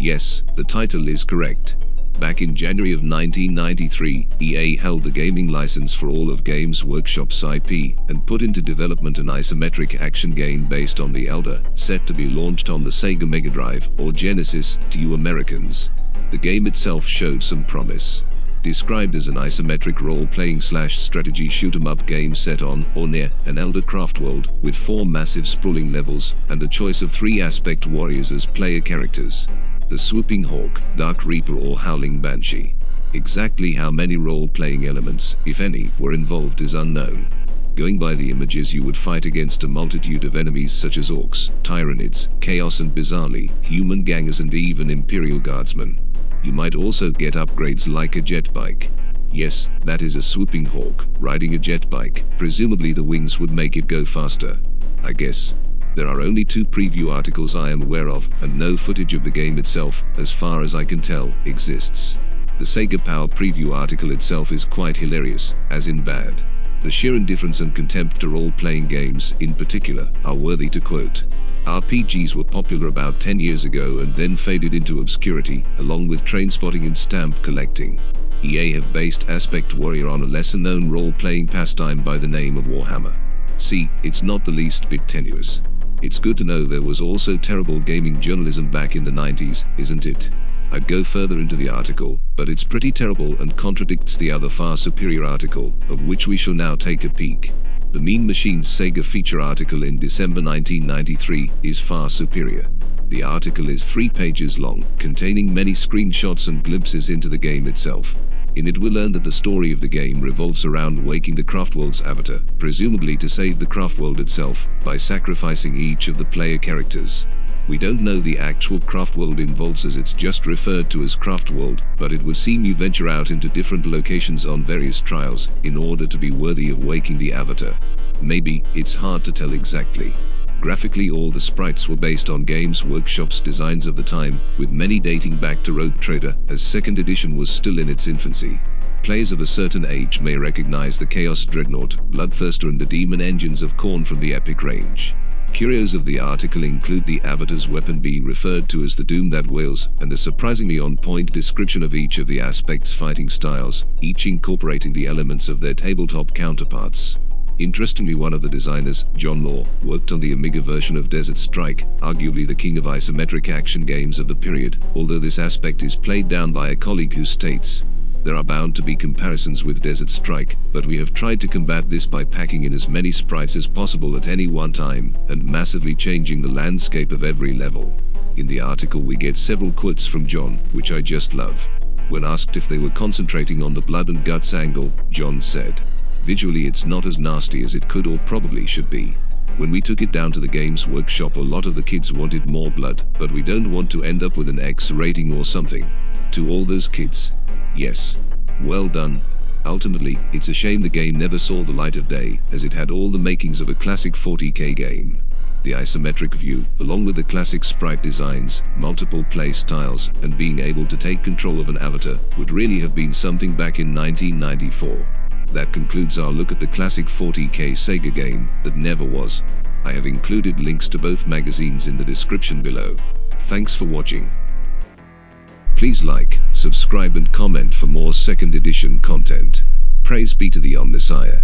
Yes, the title is correct. Back in January of 1993, EA held the gaming license for all of Games Workshop's IP and put into development an isometric action game based on The Elder, set to be launched on the Sega Mega Drive, or Genesis, to you Americans. The game itself showed some promise. Described as an isometric role-playing / strategy shoot-'em-up game set on, or near, an Elder craft world, with 4 massive sprawling levels, and a choice of 3 aspect warriors as player characters. The Swooping Hawk, Dark Reaper or Howling Banshee. Exactly how many role-playing elements, if any, were involved is unknown. Going by the images, you would fight against a multitude of enemies such as orcs, tyranids, chaos and bizarrely, human gangers and even Imperial Guardsmen. You might also get upgrades like a jet bike. Yes, that is a Swooping Hawk, riding a jet bike. Presumably the wings would make it go faster. I guess. There are only 2 preview articles I am aware of, and no footage of the game itself, as far as I can tell, exists. The Sega Power preview article itself is quite hilarious, as in bad. The sheer indifference and contempt to role-playing games, in particular, are worthy to quote. RPGs were popular about 10 years ago and then faded into obscurity, along with trainspotting and stamp collecting. EA have based Aspect Warrior on a lesser-known role-playing pastime by the name of Warhammer. See, it's not the least bit tenuous. It's good to know there was also terrible gaming journalism back in the 90s, isn't it? I'd go further into the article, but it's pretty terrible and contradicts the other far superior article, of which we shall now take a peek. The Mean Machines Sega feature article in December 1993 is far superior. The article is 3 pages long, containing many screenshots and glimpses into the game itself. In it we learn that the story of the game revolves around waking the Craftworld's avatar, presumably to save the Craftworld itself, by sacrificing each of the player characters. We don't know the actual Craftworld involves, as it's just referred to as Craftworld, but it would seem you venture out into different locations on various trials, in order to be worthy of waking the avatar. Maybe, it's hard to tell exactly. Graphically, all the sprites were based on Games Workshop's designs of the time, with many dating back to Rogue Trader, as 2nd edition was still in its infancy. Players of a certain age may recognize the Chaos Dreadnought, Bloodthirster and the Demon engines of Khorne from the Epic range. Curios of the article include the avatar's weapon being referred to as the Doom That Wails, and a surprisingly on-point description of each of the aspects' fighting styles, each incorporating the elements of their tabletop counterparts. Interestingly, one of the designers, John Law, worked on the Amiga version of Desert Strike, arguably the king of isometric action games of the period, although this aspect is played down by a colleague who states, "There are bound to be comparisons with Desert Strike, but we have tried to combat this by packing in as many sprites as possible at any one time, and massively changing the landscape of every level." In the article we get several quotes from John, which I just love. When asked if they were concentrating on the blood and guts angle, John said, "Visually it's not as nasty as it could or probably should be. When we took it down to the Games Workshop, a lot of the kids wanted more blood, but we don't want to end up with an X rating or something." To all those kids. Yes. Well done. Ultimately, it's a shame the game never saw the light of day, as it had all the makings of a classic 40K game. The isometric view, along with the classic sprite designs, multiple play styles, and being able to take control of an avatar, would really have been something back in 1994. That concludes our look at the classic 40K Sega game that never was. I have included links to both magazines in the description below. Thanks for watching. Please like, subscribe and comment for more 2nd edition content. Praise be to the Omnissiah.